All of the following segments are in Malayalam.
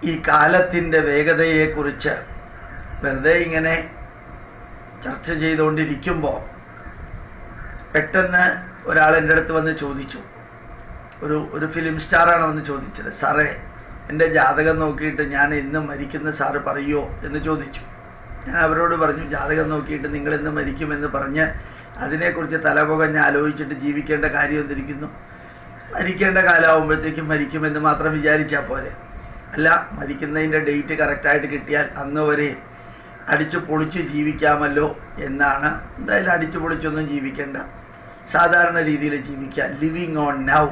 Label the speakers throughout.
Speaker 1: ഈ കാലത്തിൻ്റെ വേഗതയെക്കുറിച്ച് വെറുതെ ഇങ്ങനെ ചർച്ച ചെയ്തുകൊണ്ടിരിക്കുമ്പോൾ പെട്ടെന്ന് ഒരാൾ എൻ്റെ അടുത്ത് വന്ന് ചോദിച്ചു. ഒരു ഫിലിം സ്റ്റാറാണ് വന്ന് ചോദിച്ചത്, സാറേ എൻ്റെ ജാതകം നോക്കിയിട്ട് ഞാൻ എന്ന് മരിക്കുന്ന സാറ് പറയുമോ എന്ന് ചോദിച്ചു. ഞാൻ അവരോട് പറഞ്ഞു, ജാതകം നോക്കിയിട്ട് നിങ്ങൾ എന്ന് മരിക്കുമെന്ന് പറഞ്ഞ് അതിനെക്കുറിച്ച് തലപുകഞ്ഞ് ആലോചിച്ചിട്ട് ജീവിക്കേണ്ട കാര്യം എന്തിരിക്കുന്നു? മരിക്കേണ്ട കാലമാകുമ്പോഴത്തേക്കും മരിക്കുമെന്ന് മാത്രം വിചാരിച്ചാൽ പോരെ. അല്ല, മരിക്കുന്നതിൻ്റെ ഡേറ്റ് കറക്റ്റായിട്ട് കിട്ടിയാൽ അന്ന് വരെ അടിച്ചു പൊളിച്ച് ജീവിക്കാമല്ലോ എന്നാണ്. എന്തായാലും അടിച്ചു പൊളിച്ചൊന്നും ജീവിക്കേണ്ട, സാധാരണ രീതിയിൽ ജീവിക്കുക. ലിവിങ് ഓൺ നൗ,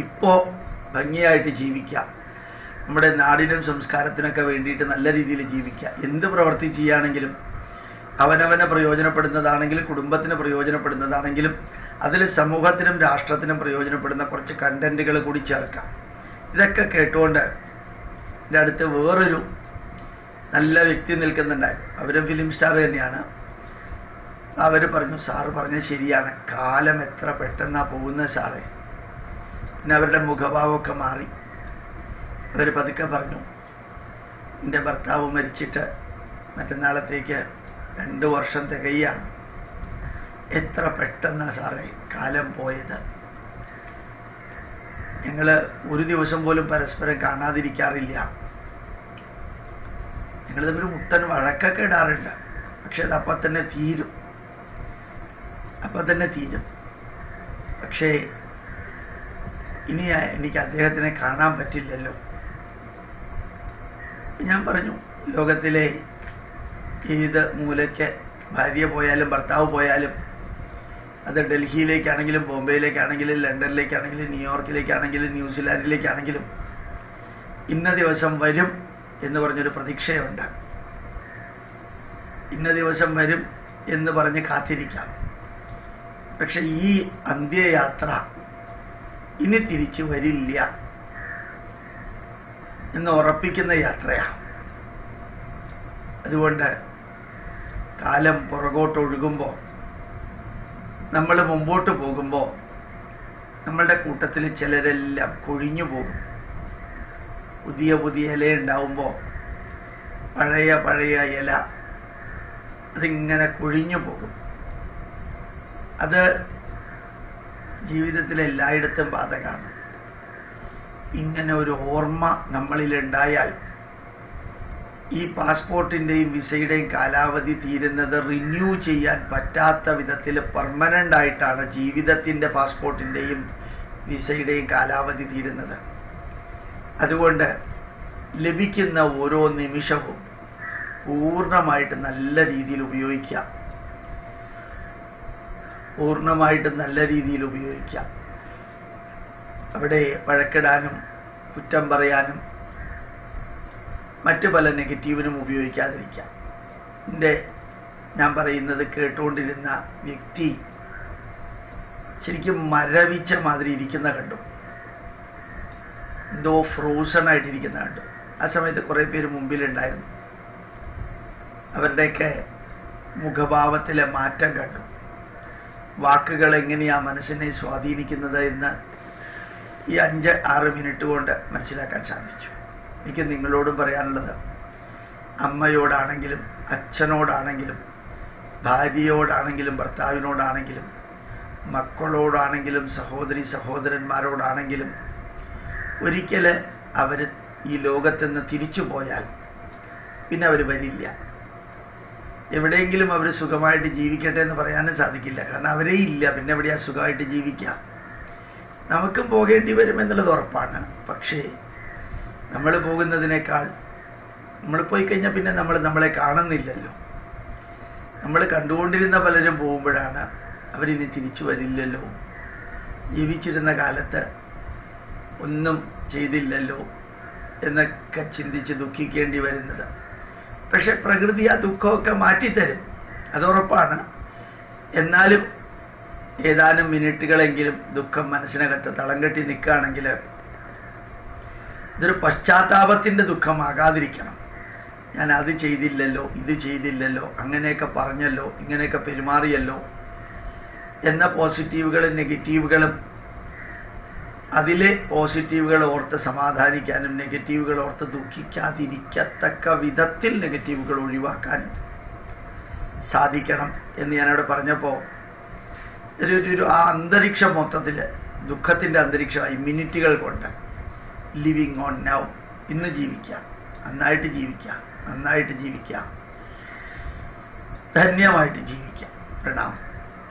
Speaker 1: ഇപ്പോൾ ഭംഗിയായിട്ട് ജീവിക്കാം. നമ്മുടെ നാടിനും സംസ്കാരത്തിനൊക്കെ വേണ്ടിയിട്ട് നല്ല രീതിയിൽ ജീവിക്കുക. എന്ത് പ്രവൃത്തി ചെയ്യുകയാണെങ്കിലും അവനവനെ പ്രയോജനപ്പെടുന്നതാണെങ്കിലും കുടുംബത്തിന് പ്രയോജനപ്പെടുന്നതാണെങ്കിലും അതിൽ സമൂഹത്തിനും രാഷ്ട്രത്തിനും പ്രയോജനപ്പെടുന്ന കുറച്ച് കണ്ടന്റുകൾ കൂടി ചേർക്കാം. ഇതൊക്കെ കേട്ടുകൊണ്ട് എൻ്റെ അടുത്ത് വേറൊരു നല്ല വ്യക്തി നിൽക്കുന്നുണ്ടായിരുന്നു. അവരും ഫിലിം സ്റ്റാർ തന്നെയാണ്. അവർ പറഞ്ഞു, സാറ് പറഞ്ഞത് ശരിയാണ്, കാലം എത്ര പെട്ടെന്നാണ് പോകുന്നത് സാറേ. പിന്നെ അവരുടെ മുഖഭാവമൊക്കെ മാറി. അവർ പതുക്കെ പറഞ്ഞു, എൻ്റെ ഭർത്താവ് മരിച്ചിട്ട് മറ്റന്നാളത്തേക്ക് 2 വർഷം തികയാണ്. എത്ര പെട്ടെന്നാണ് സാറേ കാലം പോയത്. ഞങ്ങൾ ഒരു ദിവസം പോലും പരസ്പരം കാണാതിരിക്കാറില്ല. ഞങ്ങൾ തമ്മിൽ മുട്ടൻ വഴക്കൊക്കെ ഇടാറുണ്ട്. പക്ഷെ അത് അപ്പം തന്നെ തീരും. പക്ഷേ ഇനി എനിക്ക് അദ്ദേഹത്തിനെ കാണാൻ പറ്റില്ലല്ലോ. ഞാൻ പറഞ്ഞു, ലോകത്തിലെ ഏത് മൂലയ്ക്ക് ഭാര്യ പോയാലും ഭർത്താവ് പോയാലും, അത് ഡൽഹിയിലേക്കാണെങ്കിലും ബോംബെയിലേക്കാണെങ്കിലും ലണ്ടനിലേക്കാണെങ്കിലും ന്യൂയോർക്കിലേക്കാണെങ്കിലും ന്യൂസിലാൻഡിലേക്കാണെങ്കിലും ഇന്ന ദിവസം വരും എന്ന് പറഞ്ഞൊരു പ്രതീക്ഷയുണ്ട്. ഇന്ന ദിവസം വരും എന്ന് പറഞ്ഞ് കാത്തിരിക്കാം. പക്ഷെ ഈ അന്ത്യയാത്ര ഇനി തിരിച്ചു വരില്ല എന്ന് ഉറപ്പിക്കുന്ന യാത്രയാണ്. അതുകൊണ്ട് കാലം പുറകോട്ടൊഴുകുമ്പോൾ, നമ്മൾ മുമ്പോട്ട് പോകുമ്പോൾ നമ്മളുടെ കൂട്ടത്തിൽ ചിലരെല്ലാം കൊഴിഞ്ഞു പോകും. പുതിയ ഇല ഉണ്ടാവുമ്പോൾ പഴയ ഇല അതിങ്ങനെ കൊഴിഞ്ഞു പോകും. അത് ജീവിതത്തിൽ എല്ലായിടത്തും ബാധകമാണ്. ഇങ്ങനെ ഒരു ഓർമ്മ നമ്മളിലുണ്ടായാൽ ഈ പാസ്പോർട്ടിൻ്റെയും വിസയുടെയും കാലാവധി തീരുന്നത് റിന്യൂ ചെയ്യാൻ പറ്റാത്ത വിധത്തിൽ പെർമനൻ്റ് ആയിട്ടാണ് ജീവിതത്തിൻ്റെ പാസ്പോർട്ടിൻ്റെയും വിസയുടെയും കാലാവധി തീരുന്നത്. അതുകൊണ്ട് ലഭിക്കുന്ന ഓരോ നിമിഷവും പൂർണ്ണമായിട്ട് നല്ല രീതിയിൽ ഉപയോഗിക്കുക. അവിടെ വഴക്കിടാനും കുറ്റം പറയാനും മറ്റു പല നെഗറ്റീവിനും ഉപയോഗിക്കാതിരിക്കാം. ഞാൻ പറയുന്നത് കേട്ടുകൊണ്ടിരുന്ന വ്യക്തി ശരിക്കും മരവിച്ച മാതിരി ഇരിക്കുന്ന കണ്ടു. എന്തോ ഫ്രോസൺ ആയിട്ടിരിക്കുന്ന കണ്ടു. ആ സമയത്ത് കുറേ പേര് മുമ്പിലുണ്ടായിരുന്നു. അവരുടെയൊക്കെ മുഖഭാവത്തിലെ മാറ്റം കണ്ടു. വാക്കുകൾ എങ്ങനെയാണ് മനസ്സിനെ സ്വാധീനിക്കുന്നത് എന്ന് ഈ 5-6 മിനിറ്റ് കൊണ്ട് മനസ്സിലാക്കാൻ സാധിച്ചു. എനിക്ക് നിങ്ങളോടും പറയാനുള്ളത്, അമ്മയോടാണെങ്കിലും അച്ഛനോടാണെങ്കിലും ഭാര്യയോടാണെങ്കിലും ഭർത്താവിനോടാണെങ്കിലും മക്കളോടാണെങ്കിലും സഹോദരന്മാരോടാണെങ്കിലും ഒരിക്കൽ അവർ ഈ ലോകത്ത് നിന്ന് തിരിച്ചു പോയാൽ പിന്നെ അവർ വരില്ല. എവിടെയെങ്കിലും അവർ സുഖമായിട്ട് ജീവിക്കട്ടെ എന്ന് പറയാനും സാധിക്കില്ല. കാരണം അവരേ ഇല്ല. പിന്നെ എവിടെയാ സുഖമായിട്ട് ജീവിക്കാം? നമുക്കും പോകേണ്ടി വരുമെന്നുള്ളത് ഉറപ്പാണ്. പക്ഷേ നമ്മൾ പോകുന്നതിനേക്കാൾ നമ്മൾ പോയി കഴിഞ്ഞാൽ പിന്നെ നമ്മളെ കാണുന്നില്ലല്ലോ. നമ്മൾ കണ്ടുകൊണ്ടിരുന്ന പലരും പോകുമ്പോഴാണ് അവരിനി തിരിച്ചു വരില്ലല്ലോ, ജീവിച്ചിരുന്ന കാലത്ത് ഒന്നും ചെയ്തില്ലല്ലോ എന്നൊക്കെ ചിന്തിച്ച് ദുഃഖിക്കേണ്ടി വരുന്നത്. പക്ഷെ പ്രകൃതി ആ ദുഃഖമൊക്കെ മാറ്റിത്തരും, അതുറപ്പാണ്. എന്നാലും ഏതാനും മിനിറ്റുകളെങ്കിലും ദുഃഖം മനസ്സിനകത്ത് തളം കെട്ടി നിൽക്കുകയാണെങ്കിൽ ഇതൊരു പശ്ചാത്താപത്തിൻ്റെ ദുഃഖമാകാതിരിക്കണം. ഞാൻ അത് ചെയ്തില്ലല്ലോ, ഇത് ചെയ്തില്ലല്ലോ, അങ്ങനെയൊക്കെ പറഞ്ഞല്ലോ, ഇങ്ങനെയൊക്കെ പെരുമാറിയല്ലോ എന്ന പോസിറ്റീവുകളും നെഗറ്റീവുകളും അതിലെ പോസിറ്റീവുകൾ ഓർത്ത് സമാധാനിക്കാനും നെഗറ്റീവുകൾ ഓർത്ത് ദുഃഖിക്കാതിരിക്കത്തക്ക വിധത്തിൽ നെഗറ്റീവുകൾ ഒഴിവാക്കാനും സാധിക്കണം എന്ന് ഞാനവിടെ പറഞ്ഞപ്പോൾ ആ അന്തരീക്ഷം മൊത്തത്തിൽ ദുഃഖത്തിൻ്റെ അന്തരീക്ഷമായി മിനിറ്റുകൾ കൊണ്ട് ലിവിങ് ഓൺ നൗ, ഇന്ന് ജീവിക്കാം, നന്നായിട്ട് ജീവിക്കാം, ധന്യമായിട്ട് ജീവിക്കാം. പ്രണാമം.